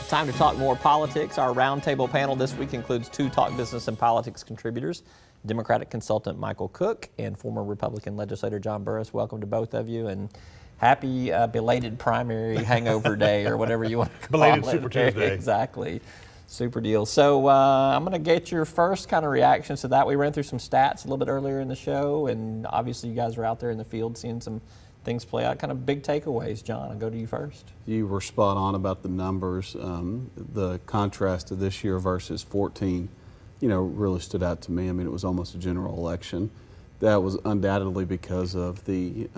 Time to talk more politics. Our roundtable panel this week includes two Talk Business and Politics contributors, Democratic consultant Michael Cook and former Republican legislator John Burris. Welcome to both of you, and happy belated primary hangover day, or whatever you want to call belated it. Super Tuesday. Exactly. Super deal. So I'm going to get your first kind of reactions to that. We ran through some stats a little bit earlier in the show, and obviously you guys were out there in the field seeing some things play out. Kind of big takeaways. John, I'll go to you first. You were spot on about the numbers. The contrast of this year versus 14, really stood out to me. I mean, it was almost a general election. That was undoubtedly because of the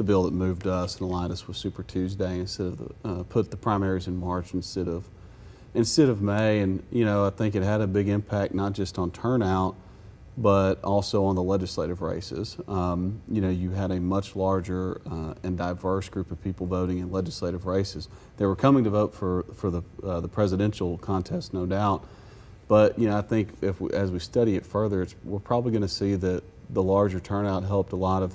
bill that moved us and aligned us with Super Tuesday instead of put the primaries in March instead of May. And I think it had a big impact not just on turnout, but also on the legislative races. You had a much larger and diverse group of people voting in legislative races. They were coming to vote for the presidential contest, no doubt. But I think as we study it further, we're probably going to see that the larger turnout helped a lot of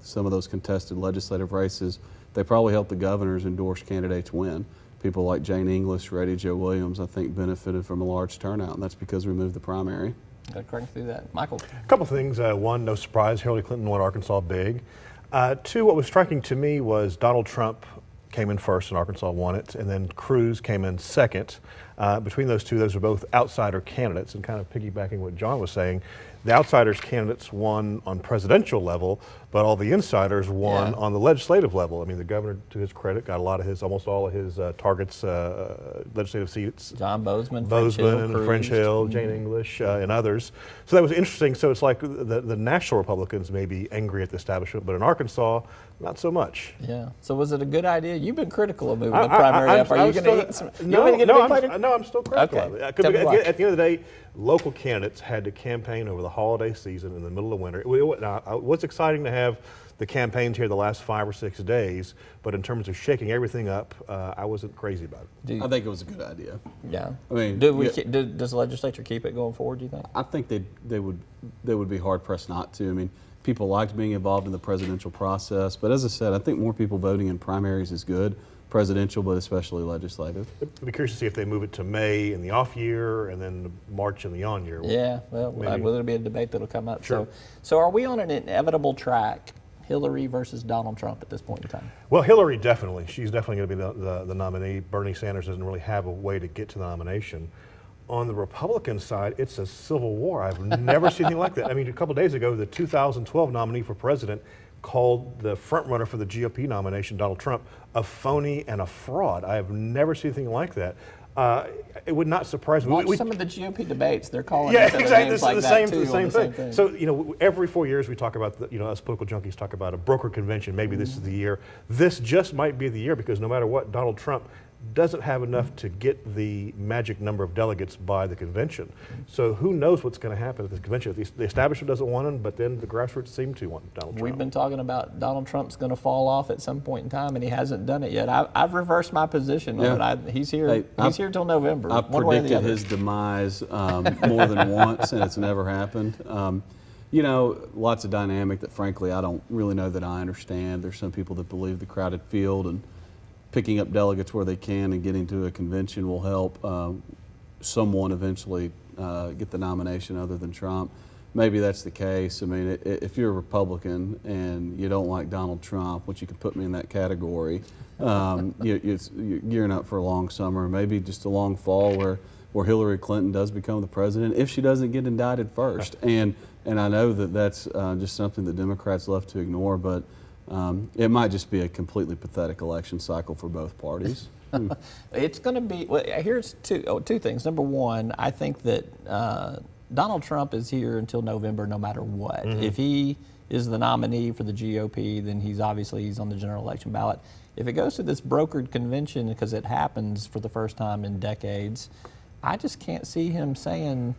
some of those contested legislative races. They probably helped the governors endorse candidates win. People like Jane English, Reddy Joe Williams, I think benefited from a large turnout, and that's because we moved the primary. Got to crank through that. Michael? A couple things. One, no surprise, Hillary Clinton won Arkansas big. Two, what was striking to me was Donald Trump came in first and Arkansas won it, and then Cruz came in second. Between those two, those are both outsider candidates, and kind of piggybacking what John was saying, the outsiders candidates won on presidential level, but all the insiders won on the legislative level. I mean, the governor, to his credit, got almost all of his targets, legislative seats. John Bozeman, French Hill, Jane English, and others. So that was interesting. So it's like the national Republicans may be angry at the establishment, but in Arkansas, not so much. Yeah. So was it a good idea? You've been critical of moving the primary up. Are you going to eat some? No, I'm still critical of it. At the end of the day, local candidates had to campaign over the holiday season in the middle of winter. What's exciting to have the campaigns here the last 5 or 6 days, but in terms of shaking everything up, I wasn't crazy about it. I think it was a good idea. Yeah. I mean, does the legislature keep it going forward, do you think? I think they would be hard pressed not to. I mean, people liked being involved in the presidential process, but as I said, I think more people voting in primaries is good. Presidential, but especially legislative. I'd be curious to see if they move it to May in the off year and then March in the on year. Yeah, well, it'll be a debate that'll come up. Sure. So are we on an inevitable track, Hillary versus Donald Trump at this point in time? Well, Hillary definitely. She's definitely going to be the nominee. Bernie Sanders doesn't really have a way to get to the nomination. On the Republican side, it's a civil war. I've never seen anything like that. I mean, a couple days ago, the 2012 nominee for president called the front runner for the GOP nomination, Donald Trump, a phony and a fraud. I have never seen anything like that. It would not surprise me. Watch some of the GOP debates. They're calling exactly names like the same thing. So every 4 years we talk about us political junkies talk about a broker convention. Maybe this is the year. This just might be the year, because no matter what, Donald Trump doesn't have enough to get the magic number of delegates by the convention. So who knows what's going to happen at this convention? The establishment doesn't want him, but then the grassroots seem to want Donald Trump. We've been talking about Donald Trump's going to fall off at some point in time, and he hasn't done it yet. I've reversed my position on it. He's here. He's here till November. I've predicted his demise more than once, and it's never happened. Lots of dynamic that, frankly, I don't really know that I understand. There's some people that believe the crowded field and picking up delegates where they can and getting to a convention will help someone eventually get the nomination other than Trump. Maybe that's the case. I mean, if you're a Republican and you don't like Donald Trump, which you could put me in that category, you're gearing up for a long summer, maybe just a long fall where Hillary Clinton does become the president if she doesn't get indicted first. And I know that that's just something that Democrats love to ignore, but it might just be a completely pathetic election cycle for both parties. It's going to be, here's two things. Number one, I think that Donald Trump is here until November no matter what. Mm-hmm. If he is the nominee for the GOP, then he's on the general election ballot. If it goes to this brokered convention, because it happens for the first time in decades, I just can't see him saying,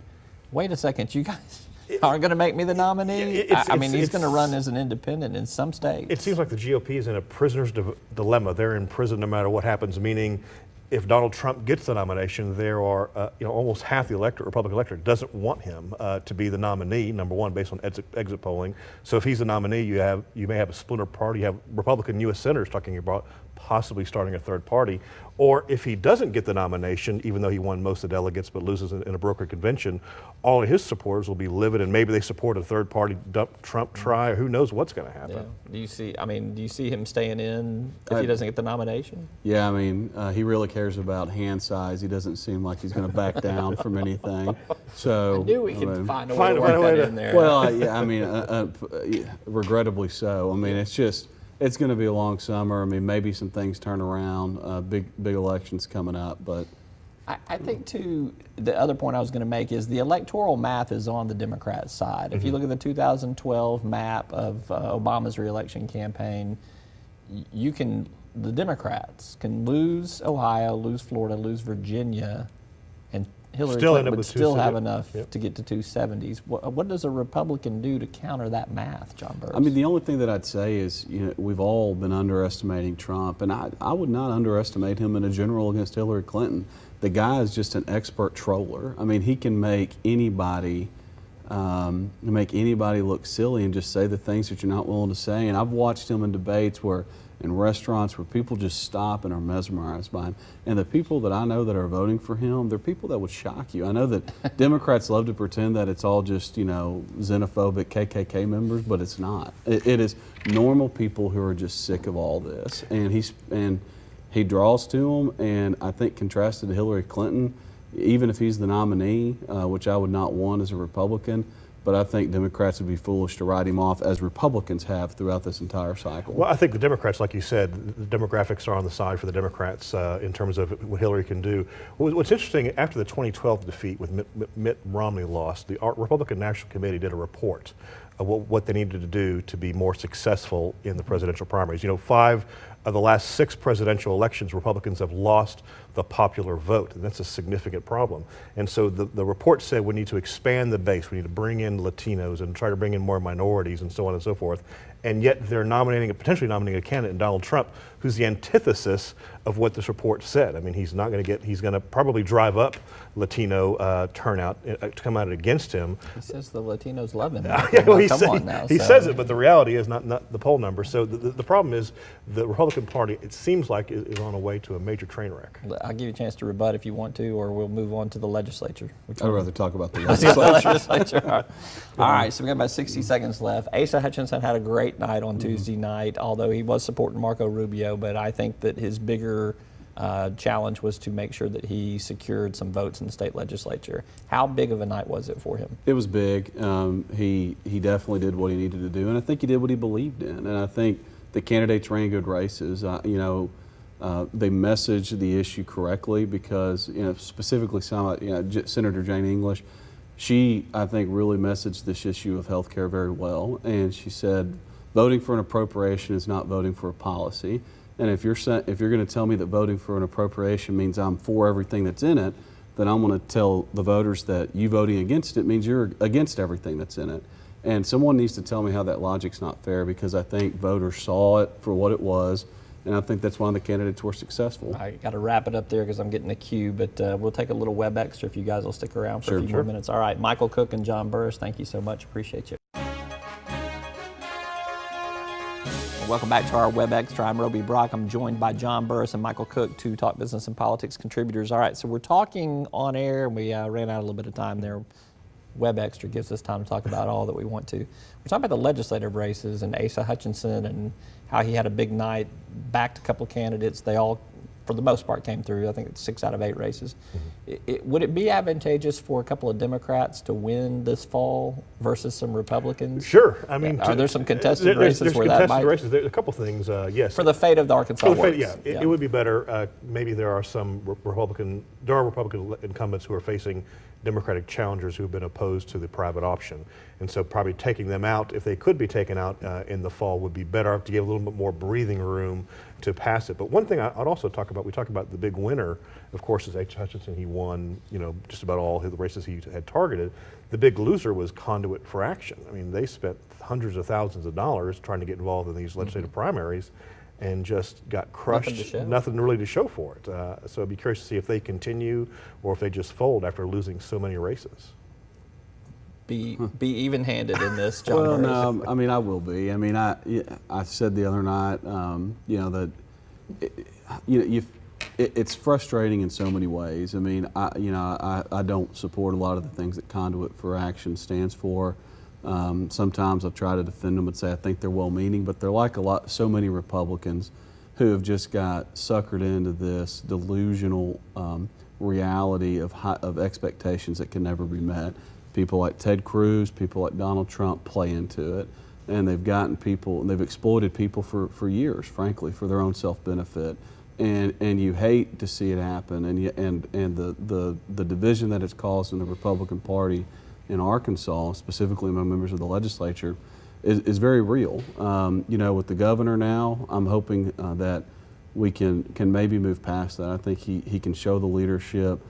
wait a second, you guys aren't going to make me the nominee? He's going to run as an independent in some states. It seems like the GOP is in a prisoner's dilemma. They're in prison no matter what happens, meaning if Donald Trump gets the nomination, there are almost half the Republican electorate doesn't want him to be the nominee. Number one, based on exit polling. So if he's the nominee, you may have a splinter party. You have Republican U.S. senators talking about possibly starting a third party. Or if he doesn't get the nomination, even though he won most of the delegates but loses in a brokered convention, all of his supporters will be livid, and maybe they support a third party Trump try, or who knows what's going to happen. Yeah. Do you see him staying in if he doesn't get the nomination? Yeah, I mean, he really cares about hand size. He doesn't seem like he's going to back down from anything. So I knew we could find a way to work that in there. Well, yeah, I mean, regrettably so. I mean, it's going to be a long summer. I mean, maybe some things turn around. Big elections coming up, but I think too, the other point I was going to make is the electoral math is on the Democrat side. If you look at the 2012 map of Obama's reelection campaign, the Democrats can lose Ohio, lose Florida, lose Virginia, and Hillary Clinton would still have enough to get to 270s. What does a Republican do to counter that math, John Burris? I mean, the only thing that I'd say is, we've all been underestimating Trump, and I would not underestimate him in a general against Hillary Clinton. The guy is just an expert troller. I mean, he can make anybody look silly and just say the things that you're not willing to say. And I've watched him in debates in restaurants where people just stop and are mesmerized by him. And the people that I know that are voting for him, they're people that would shock you. I know that Democrats love to pretend that it's all just, xenophobic KKK members, but it's not. It is normal people who are just sick of all this. And he draws to them, and I think contrasted to Hillary Clinton, even if he's the nominee, which I would not want as a Republican, but I think Democrats would be foolish to write him off as Republicans have throughout this entire cycle. Well, I think the Democrats, like you said, the demographics are on the side for the Democrats in terms of what Hillary can do. What's interesting, after the 2012 defeat with Mitt Romney lost, the Republican National Committee did a report of what they needed to do to be more successful in the presidential primaries. 5 of the last 6 presidential elections, Republicans have lost the popular vote, and that's a significant problem. And so the report said we need to expand the base, we need to bring in Latinos and try to bring in more minorities and so on and so forth. And yet they're potentially nominating a candidate in Donald Trump who's the antithesis of what this report said. I mean, he's going to probably drive up Latino turnout to come out against him. He says the Latinos love him. Yeah, well, he says it, but the reality is not the poll number. So the problem is the Republican Party, it seems like, is on a way to a major train wreck. I'll give you a chance to rebut if you want to, or we'll move on to the legislature. I'd rather talk about the legislature. All right, so we got about 60 seconds left. Asa Hutchinson had a great night on Tuesday night, although he was supporting Marco Rubio, but I think that his bigger challenge was to make sure that he secured some votes in the state legislature. How big of a night was it for him? It was big. He definitely did what he needed to do, and I think he did what he believed in. And I think the candidates ran good races. They messaged the issue correctly because, specifically Senator Jane English, she, I think, really messaged this issue of health care very well. And she said, voting for an appropriation is not voting for a policy. And if you're going to tell me that voting for an appropriation means I'm for everything that's in it, then I'm going to tell the voters that you voting against it means you're against everything that's in it. And someone needs to tell me how that logic's not fair, because I think voters saw it for what it was. And I think that's why the candidates were successful. I got to wrap it up there because I'm getting a cue, but we'll take a little web extra if you guys will stick around for a few more minutes. All right, Michael Cook and John Burris, thank you so much. Appreciate you. Welcome back to our Web Extra. I'm Roby Brock. I'm joined by John Burris and Michael Cook, two Talk Business and Politics contributors. All right, so we're talking on air. We ran out a little bit of time there. Web Extra gives us time to talk about all that we want to. We're talking about the legislative races and Asa Hutchinson and how he had a big night, backed a couple of candidates. They all, for the most part, came through. I think it's 6 out of 8 races. Would it be advantageous for a couple of Democrats to win this fall versus some Republicans? Sure. I mean, are there some contested races where that might? There's a couple things, yes. For the fate of the Arkansas works. It would be better. Maybe there are some Republican incumbents who are facing Democratic challengers who have been opposed to the private option. And so probably taking them out, if they could be taken out in the fall, would be better to give a little bit more breathing room to pass it. But one thing I'd also talk about, we talked about the big winner, of course, is H. Hutchinson. He won, just about all the races he had targeted. The big loser was Conduit for Action. I mean, they spent hundreds of thousands of dollars trying to get involved in these legislative primaries. and just got crushed. Nothing to show. Nothing really to show for it. So I'd be curious to see if they continue or if they just fold after losing so many races. Be even-handed in this, John. Well, Burris. no, I mean, I will be. I mean, I said the other night, that it's frustrating in so many ways. I mean, I don't support a lot of the things that Conduit for Action stands for. Sometimes I try to defend them and say I think they're well-meaning, but they're like so many Republicans who have just got suckered into this delusional reality of expectations that can never be met. People like Ted Cruz, people like Donald Trump play into it, and they've gotten people, they've exploited people for years, frankly, for their own self-benefit. And you hate to see it happen, and the division that it's caused in the Republican Party in Arkansas, specifically among members of the legislature, is very real. With the governor now, I'm hoping that we can maybe move past that. I think he can show the leadership.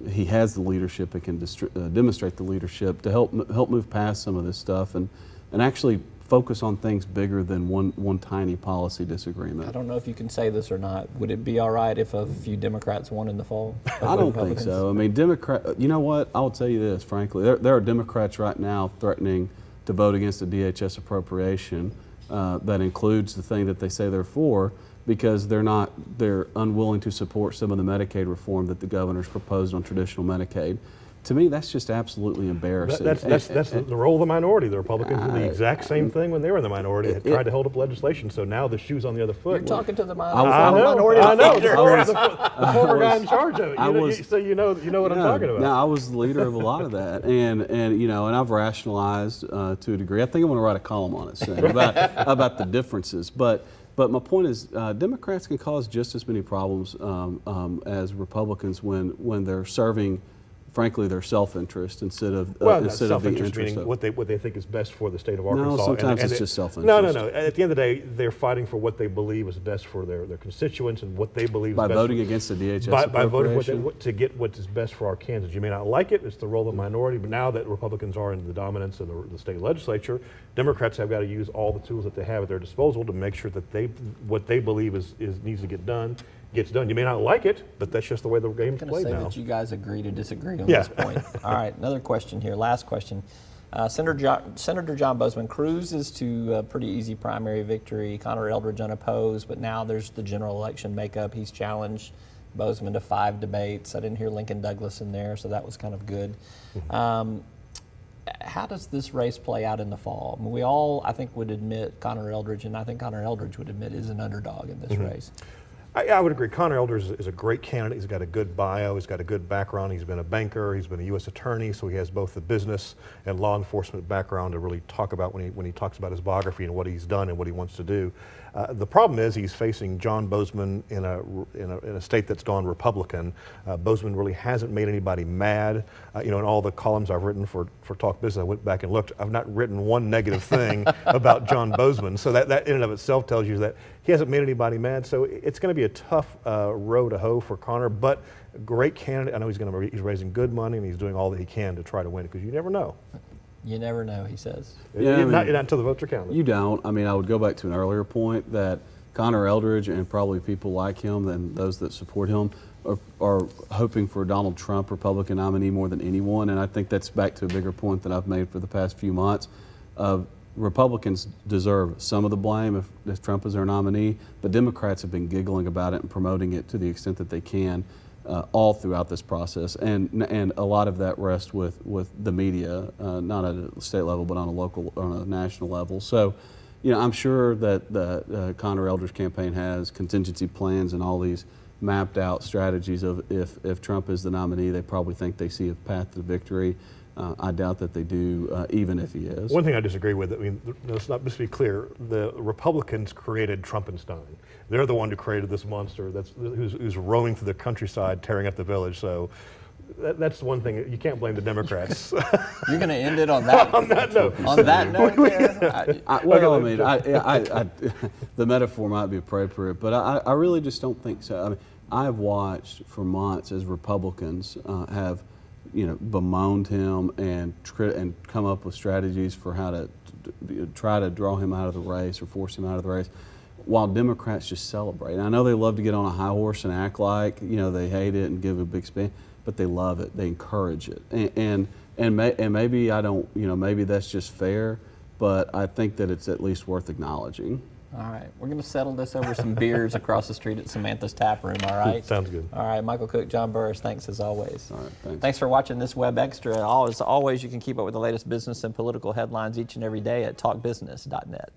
He has the leadership and can demonstrate the leadership to help move past some of this stuff and actually focus on things bigger than one tiny policy disagreement. I don't know if you can say this or not. Would it be all right if a few Democrats won in the fall? I don't think so. I mean, you know what? I'll tell you this, frankly. There are Democrats right now threatening to vote against a DHS appropriation that includes the thing that they say they're for, because they're unwilling to support some of the Medicaid reform that the governor's proposed on traditional Medicaid. To me, that's just absolutely embarrassing. That's the role of the minority. The Republicans did the exact same thing when they were in the minority. They tried to hold up legislation, so now the shoe's on the other foot. You're talking to the minority. minority. The former guy in charge of it. So you know what I'm talking about. No, I was the leader of a lot of that, and I've rationalized to a degree. I think I'm going to write a column on it soon about the differences. But my point is, Democrats can cause just as many problems as Republicans when they're serving, frankly, their self-interest instead of the interest meaning of what they think is best for the state of Arkansas. No, sometimes it's just self-interest. No. At the end of the day, they're fighting for what they believe is best for their constituents and what they believe is best. By voting against the DHS by voting appropriation. to get what is best for Arkansans. You may not like it. It's the role of the minority. But now that Republicans are in the dominance of the state legislature, Democrats have got to use all the tools that they have at their disposal to make sure that what they believe needs to get done gets done. You may not like it, but that's just the way the game's played now. I'm going to say that you guys agree to disagree on this point. All right, another question here, last question. Senator John Bozeman cruises to a pretty easy primary victory. Connor Eldridge unopposed, but now there's the general election makeup. He's challenged Bozeman to 5 debates. I didn't hear Lincoln Douglas in there, so that was kind of good. How does this race play out in the fall? I mean, we all, I think, would admit Connor Eldridge, and I think Connor Eldridge would admit is an underdog in this race. I would agree. Connor Eldridge is a great candidate. He's got a good bio. He's got a good background. He's been a banker. He's been a U.S. attorney, so he has both the business and law enforcement background to really talk about when he talks about his biography and what he's done and what he wants to do. The problem is he's facing John Bozeman in a state that's gone Republican. Bozeman really hasn't made anybody mad. In all the columns I've written for Talk Business, I went back and looked. I've not written one negative thing about John Bozeman. So that in and of itself tells you that he hasn't made anybody mad. So it's going to be a tough row to hoe for Connor, but a great candidate. I know he's raising good money and he's doing all that he can to try to win it, because you never know. You never know, he says. Yeah, not until the votes are counted. You don't. I mean, I would go back to an earlier point that Connor Eldridge and probably people like him and those that support him are hoping for a Donald Trump Republican nominee more than anyone, and I think that's back to a bigger point that I've made for the past few months. Republicans deserve some of the blame if Trump is their nominee, but Democrats have been giggling about it and promoting it to the extent that they can all throughout this process, and a lot of that rests with the media, not at a state level, but on a national level. So, I'm sure that the Connor Eldridge campaign has contingency plans and all these mapped out strategies of if Trump is the nominee, they probably think they see a path to victory. I doubt that they do, even if he is. One thing I disagree with, I mean, let's be clear, the Republicans created Trumpenstein. They're the one who created this monster who's roaming through the countryside, tearing up the village. So that's one thing, you can't blame the Democrats. You're going to end it on that on that note. On that note the metaphor might be appropriate, but I really just don't think so. I mean, I've watched for months as Republicans have bemoaned him and come up with strategies for how to try to draw him out of the race or force him out of the race. while Democrats just celebrate. And I know they love to get on a high horse and act like, they hate it and give a big spin, but they love it. They encourage it. And maybe I don't, maybe that's just fair, but I think that it's at least worth acknowledging. All right, we're going to settle this over some beers across the street at Samantha's Tap Room, all right? Sounds good. All right, Michael Cook, John Burris, thanks as always. All right, thanks. Thanks for watching this Web Extra. As always, you can keep up with the latest business and political headlines each and every day at talkbusiness.net.